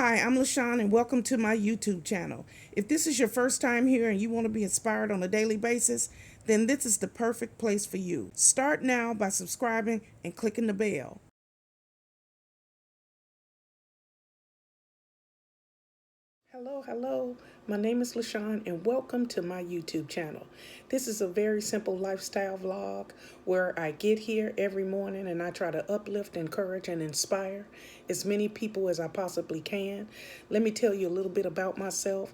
Hi, I'm Lashon and welcome to my YouTube channel. If this is your first time here and you want to be inspired on a daily basis, then this is the perfect place for you. Start now by subscribing and clicking the bell. Hello. My name is Lashon and welcome to my YouTube channel. This is a very simple lifestyle vlog where I get here every morning and I try to uplift, encourage, and inspire as many people as I possibly can. Let me tell you a little bit about myself.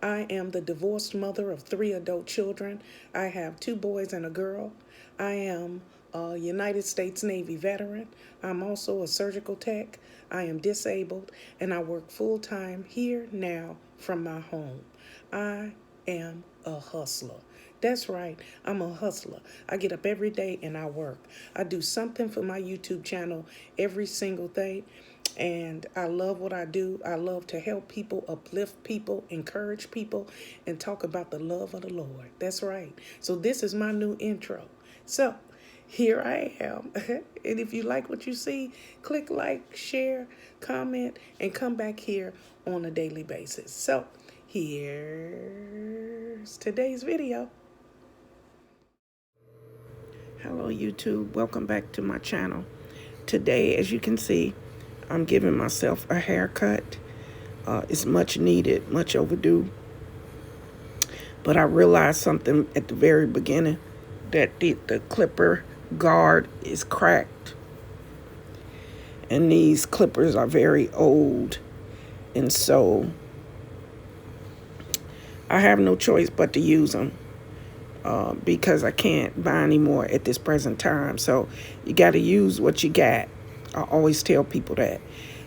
I am the divorced mother of 3 adult children. I have 2 boys and a girl. I am a United States Navy veteran. I'm also a surgical tech. I am disabled and I work full-time here now from my home. I am a hustler. That's right, I'm a hustler. I get up every day and I work. I do something for my YouTube channel every single day. And I love what I do. I love to help people, uplift people, encourage people, and talk about the love of the Lord. That's right. So this is my new intro. So here I am. And if you like what you see, click like, share, comment, and come back here on a daily basis. So here's today's video. Hello YouTube, welcome back to my channel. Today, as you can see, I'm giving myself a haircut. It's much needed, much overdue. But I realized something at the very beginning, that the clipper guard is cracked. And these clippers are very old. And so I have no choice but to use them because I can't buy any more at this present time. So you got to use what you got. I always tell people that.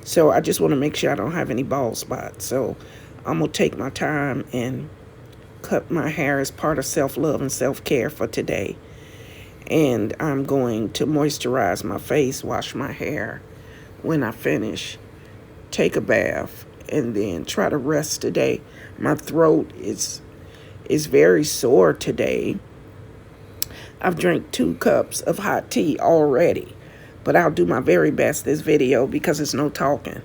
So I just want to make sure I don't have any bald spots. So I'm going to take my time and cut my hair as part of self-love and self-care for today. And I'm going to moisturize my face, wash my hair when I finish, take a bath, and then try to rest today. My throat is very sore today. I've drank 2 cups of hot tea already. But I'll do my very best this video because it's no talking.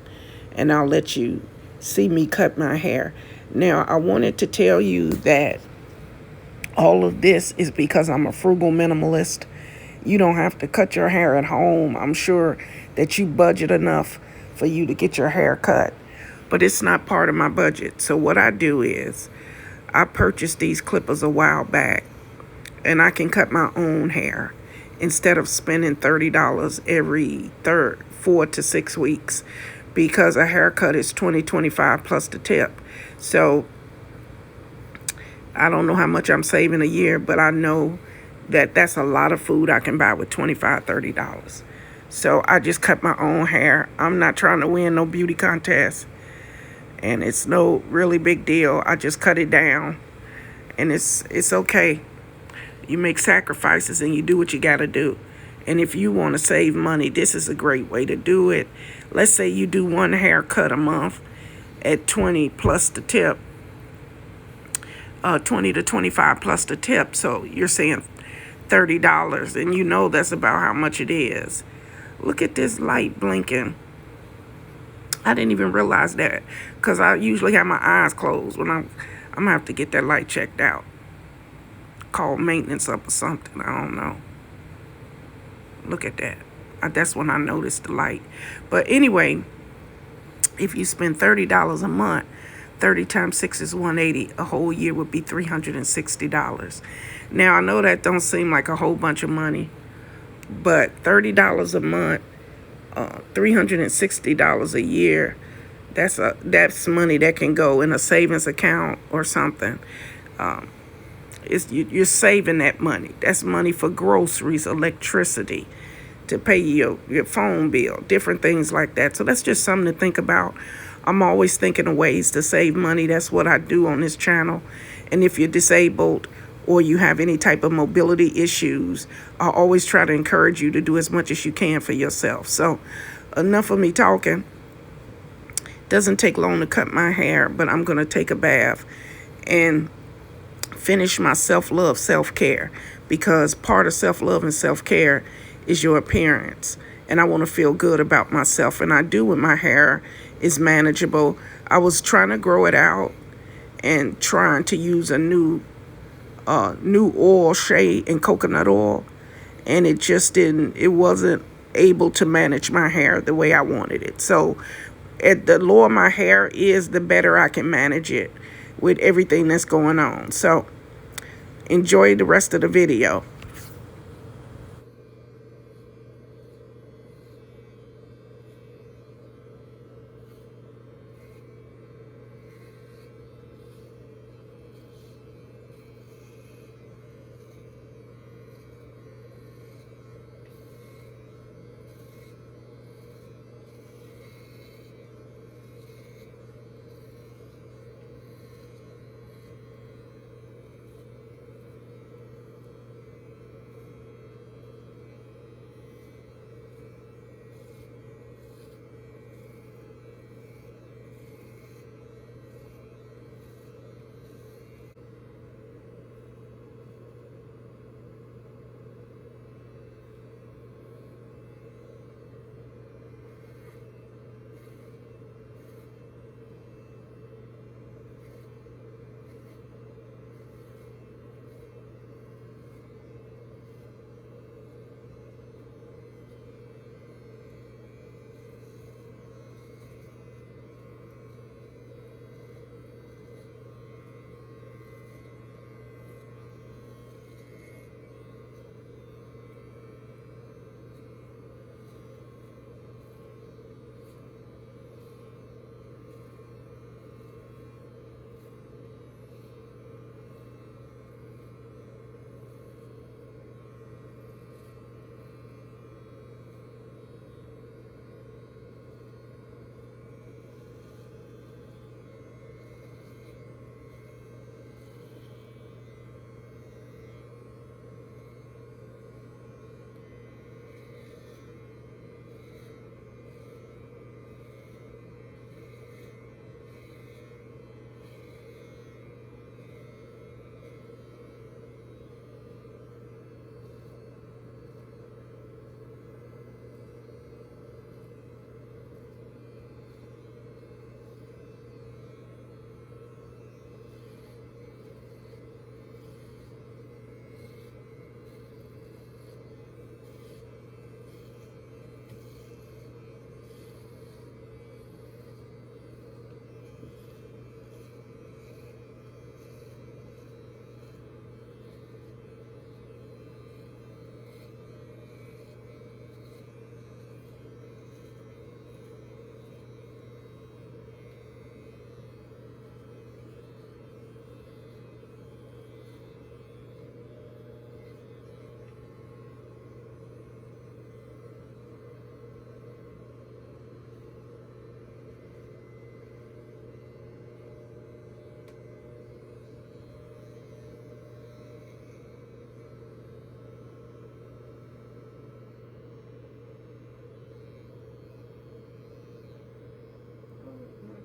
And I'll let you see me cut my hair. Now, I wanted to tell you that all of this is because I'm a frugal minimalist. You don't have to cut your hair at home. I'm sure that you budget enough for you to get your hair cut. But it's not part of my budget. So what I do is I purchased these clippers a while back. And I can cut my own hair instead of spending $30 every 4 to 6 weeks, because a haircut is $20-25 plus the tip. So I don't know how much I'm saving a year, but I know that that's a lot of food I can buy with $25-30. So I just cut my own hair. I'm not trying to win no beauty contest, and it's no really big deal. I just cut it down, and it's okay. You make sacrifices and you do what you got to do. And if you want to save money, this is a great way to do it. Let's say you do 1 haircut a month at $20 plus the tip, $20 to $25 plus the tip. So you're saying $30, and you know that's about how much it is. Look at this light blinking. I didn't even realize that because I usually have my eyes closed when I'm going to have to get that light checked out. Call maintenance up or something. I don't know. Look at that. That's when I noticed the light. But anyway, if you spend $30 a month, 30 times 6 is 180. A whole year would be $360. Now, I know that don't seem like a whole bunch of money, but $30 a month, $360 a year, that's money that can go in a savings account or something. You're saving that money. That's money for groceries, electricity, to pay your phone bill, different things like that. So that's just something to think about. I'm always thinking of ways to save money. That's what I do on this channel. And if you're disabled or you have any type of mobility issues, I always try to encourage you to do as much as you can for yourself. So enough of me talking. Doesn't take long to cut my hair, but I'm going to take a bath and finish my self-love, self-care, because part of self-love and self-care is your appearance. And I want to feel good about myself. And I do with my hair is manageable. I was trying to grow it out and trying to use a new oil, shea and coconut oil, and it just didn't. It wasn't able to manage my hair the way I wanted it. So, the lower my hair is, the better I can manage it with everything that's going on. So, enjoy the rest of the video.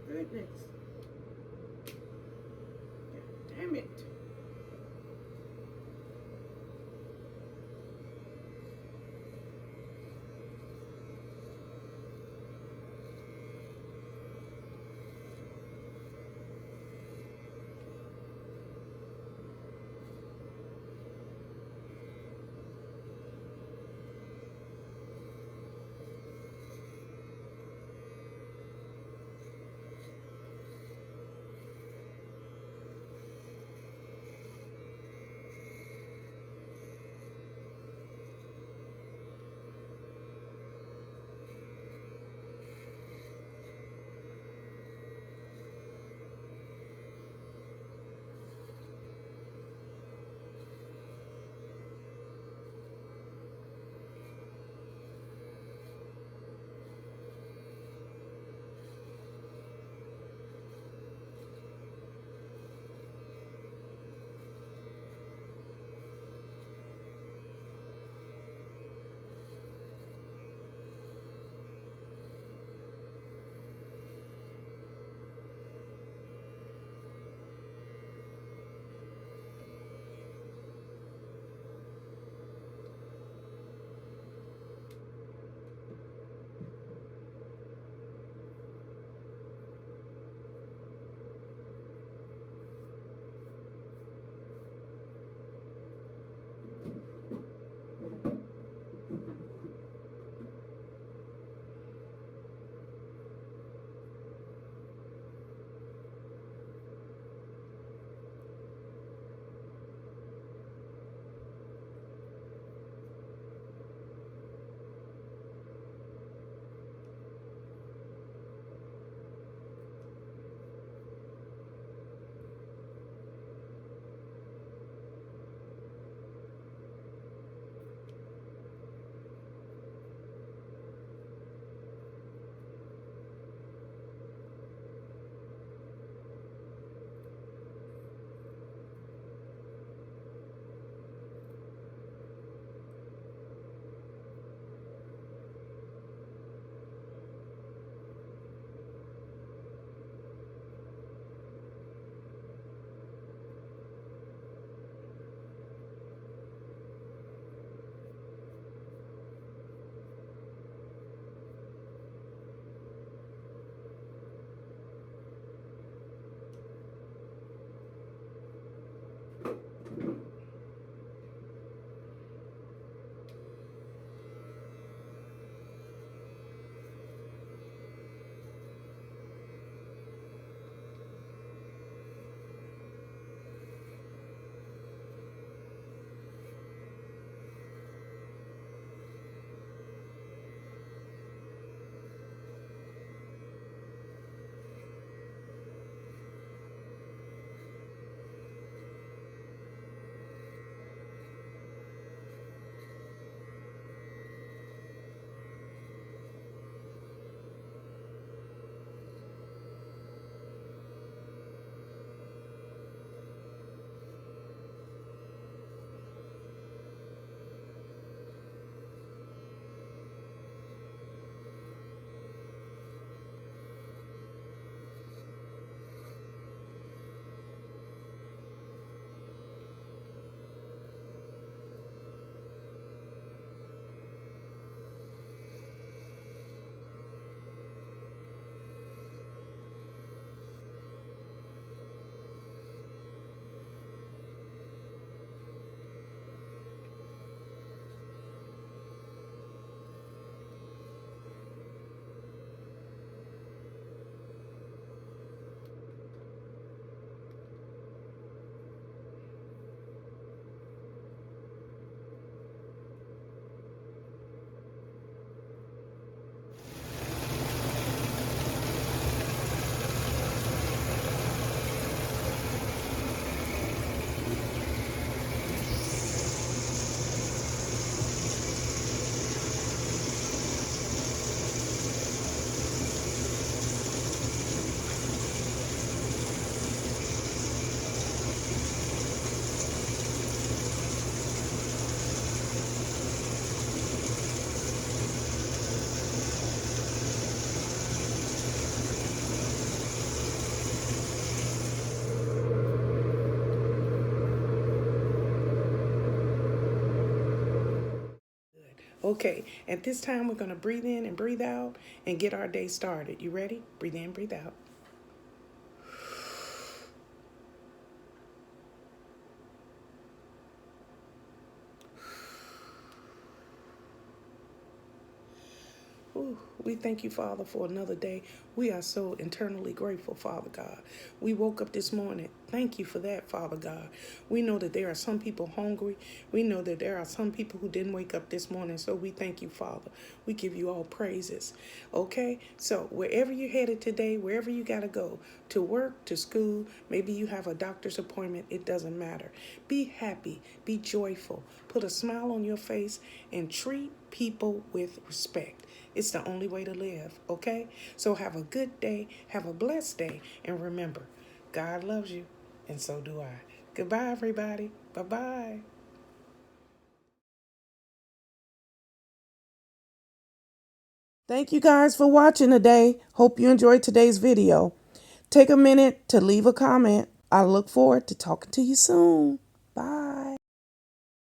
Goodness. Damn it. Okay, at this time, we're going to breathe in and breathe out and get our day started. You ready? Breathe in, breathe out. Ooh, we thank you, Father, for another day. We are so internally grateful, Father God. We woke up this morning. Thank you for that, Father God. We know that there are some people hungry. We know that there are some people who didn't wake up this morning. So we thank you, Father. We give you all praises. Okay? So wherever you're headed today, wherever you got to go, to work, to school, maybe you have a doctor's appointment, it doesn't matter. Be happy, be joyful, put a smile on your face, and treat people with respect. It's the only way to live, okay? So have a good day, have a blessed day, and remember, God loves you, and so do I. Goodbye, everybody. Bye-bye. Thank you guys for watching today. Hope you enjoyed today's video. Take a minute to leave a comment. I look forward to talking to you soon. Bye.